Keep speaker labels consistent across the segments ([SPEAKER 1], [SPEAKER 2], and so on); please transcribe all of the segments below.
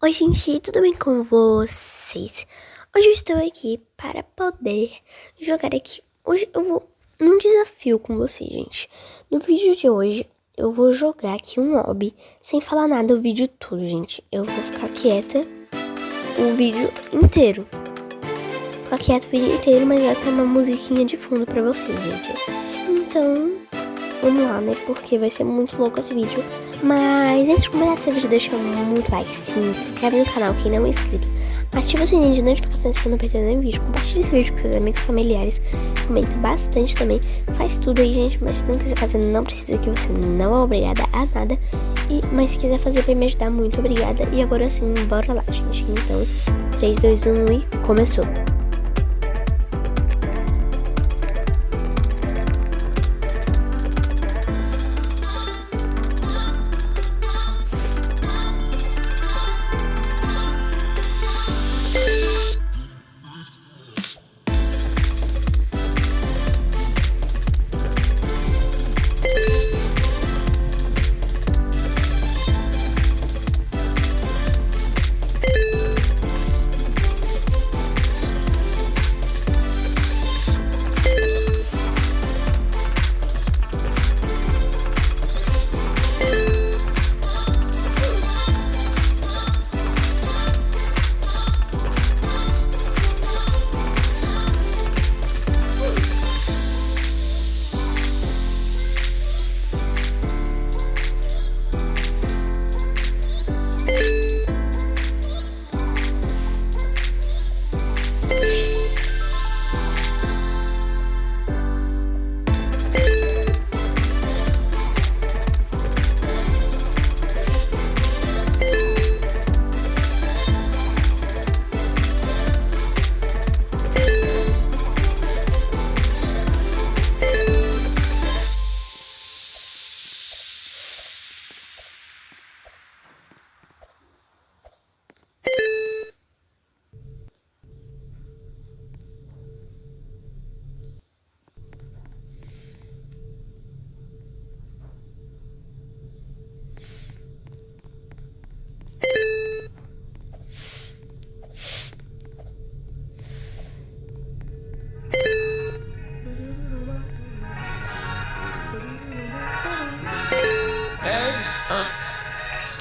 [SPEAKER 1] Oi gente, tudo bem com vocês? Hoje eu estou aqui para poder jogar aqui. Hoje eu vou num desafio com vocês, gente. No vídeo de hoje eu vou jogar aqui um Obby sem falar nada o vídeo todo, gente. Eu vou ficar quieta o vídeo inteiro. Ficar quieta o vídeo inteiro, mas vai ter uma musiquinha de fundo pra vocês, gente. Então, vamos lá, né? Porque vai ser muito louco esse vídeo. Mas antes de começar esse vídeo, deixa muito like, se inscreve no canal quem não é inscrito, ativa o sininho de notificações para não perder nenhum vídeo, compartilha esse vídeo com seus amigos e familiares, comenta bastante também, faz tudo aí, gente. Mas se não quiser fazer, não precisa, que você não é obrigada a nada. Mas se quiser fazer pra me ajudar, muito obrigada. E agora sim, bora lá, gente. Então, 3, 2, 1 e começou!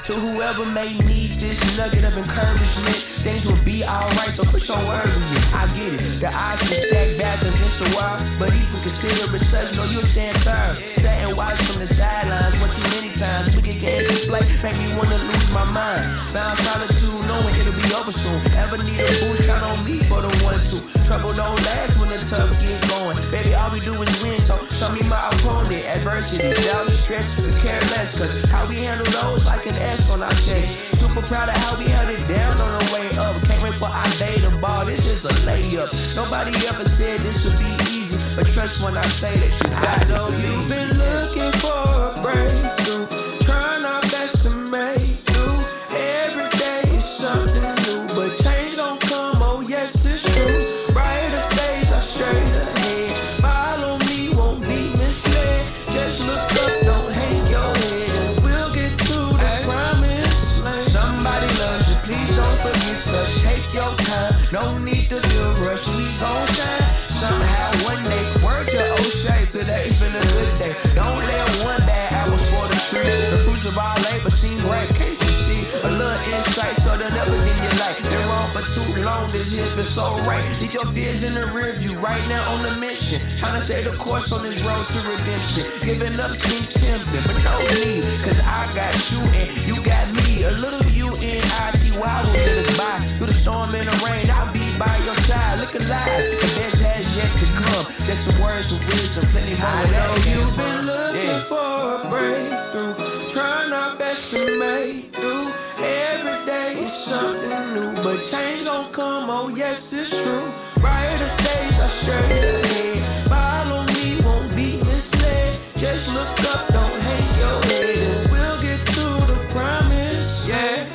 [SPEAKER 2] To whoever may need this nugget of encouragement, things will be alright, so put your word in it. I get it, the odds can stack back against the wall, but even consider it such, no, you'll stand firm. Sat and watch from the sidelines one too many times. Wicked games to play, make me wanna lose my mind. Found solitude, knowing it'll be over soon. Ever need a boost, count on me for the 1-2. Trouble don't last when the tough get going. Baby, all we do is win, so show me my opponent. Adversity, doubt, stress, could care less, cause how we handle those like an S on our chest. Super proud of how we held it down on the way up. Can't wait for our day to ball, this is a layup. Nobody ever said this would be easy, but trust when I say that you got it. I know you've been looking for a breakthrough, trying our best to make do. Every day is something new, but change don't come, oh yes it's true. Brighter days are straight ahead. Follow me, won't be misled. Just look up, don't hang your head, and we'll get to the promised land. Somebody loves you, please don't forget such. Take your time, no need to feel rushed. We gon' shine somehow one day. Word to O'Shea, today's been a good day. Don't let one bad apple spoil the tree. The fruits of our labor seem right, can't you see? A little insight, so they'll never in your life. Been wrong for too long, this here feels so right. Leave your fears in the rear view, right now on the mission. Trying to stay the course on this road to redemption. Giving up seems tempting, but no need, cause I got you and you got me. A little UNITY will get us by. Through the storm and the rain, I'll be by your side. Look alive, the best has yet to come. Just some words of wisdom, plenty more. I know you've been looking for a breakthrough, trying our best to make do. Every day is something new, but change gon' come, oh yes it's true. Brighter days are straight ahead. Follow me, won't be misled. Just look up, don't hang your head, and we'll get to the promise, yeah.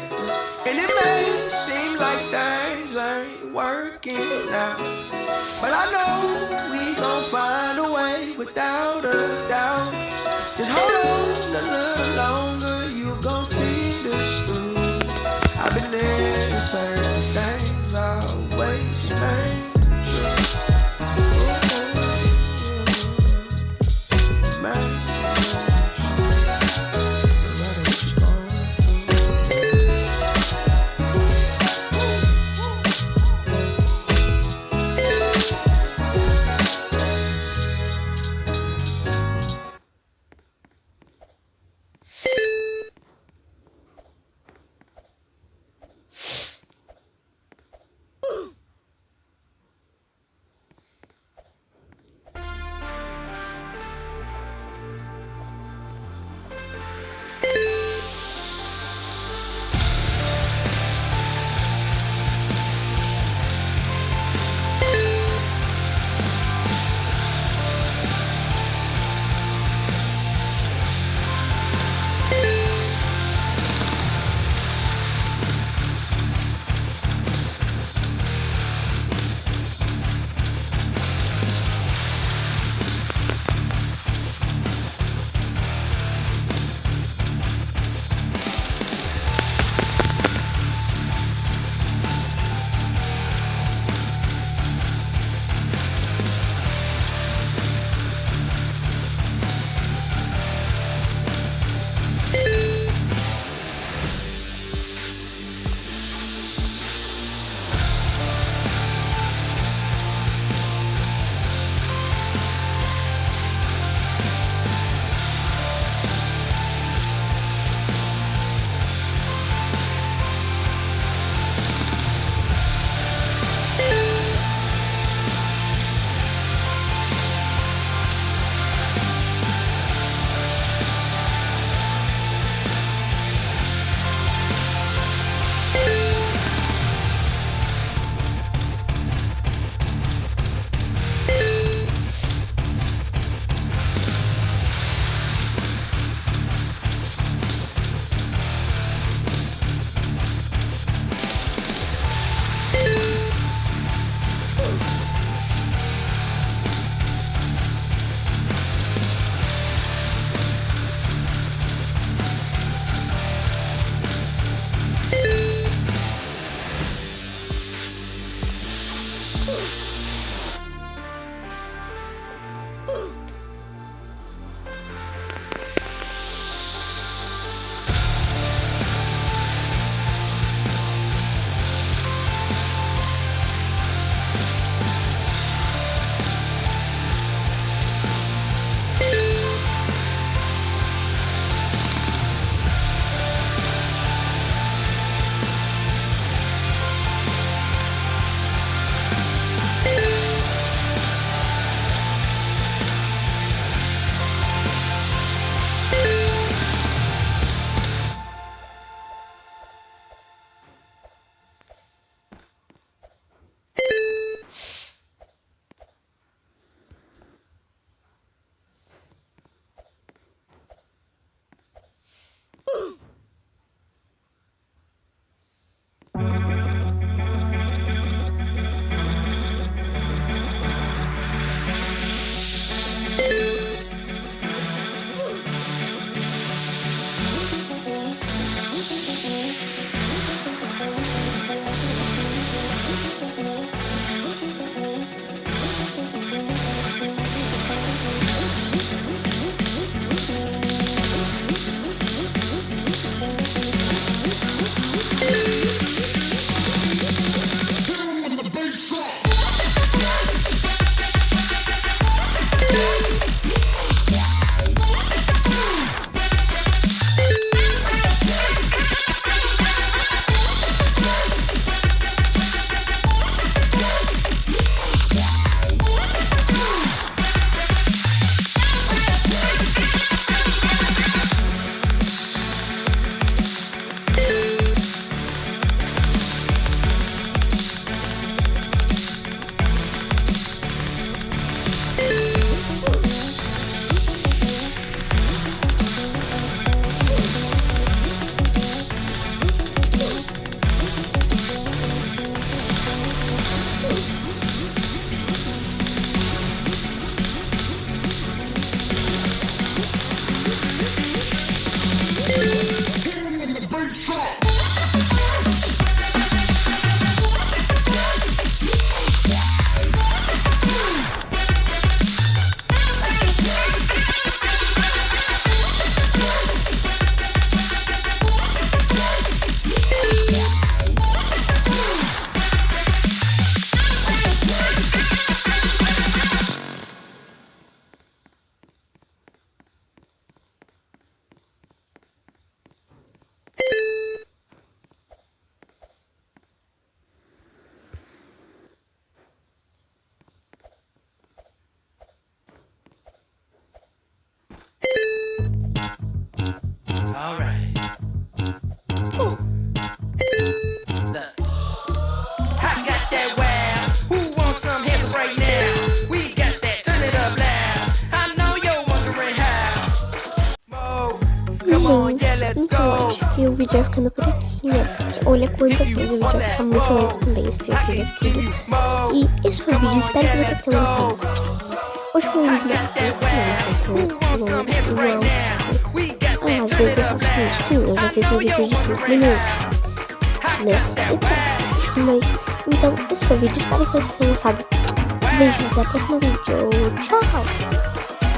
[SPEAKER 2] And it may seem like things ain't working out, but I know we gon' find a way without a doubt. Just hold on a little longer, you gon' see this through. I've been there. Alright. Look. I got that wow. Who wants some hands right now? We got that. Turn it up loud. I know you're wondering how. Come on, yeah, let's
[SPEAKER 1] Então,
[SPEAKER 2] go.
[SPEAKER 1] acho que o vídeo vai ficando por aqui, né? Porque olha quanta coisa, o vídeo vai ficar muito longo também se eu fizer tudo. E esse foi o vídeo, espero que vocês tenham gostado. Hoje foi um vídeo mais curto, então longo, às vezes eu faço vídeo, sim, eu já fiz um vídeo de 5 minutos, né? Então, esse foi o vídeo, espero que vocês tenham gostado. Beijos, até o próximo vídeo, tchau!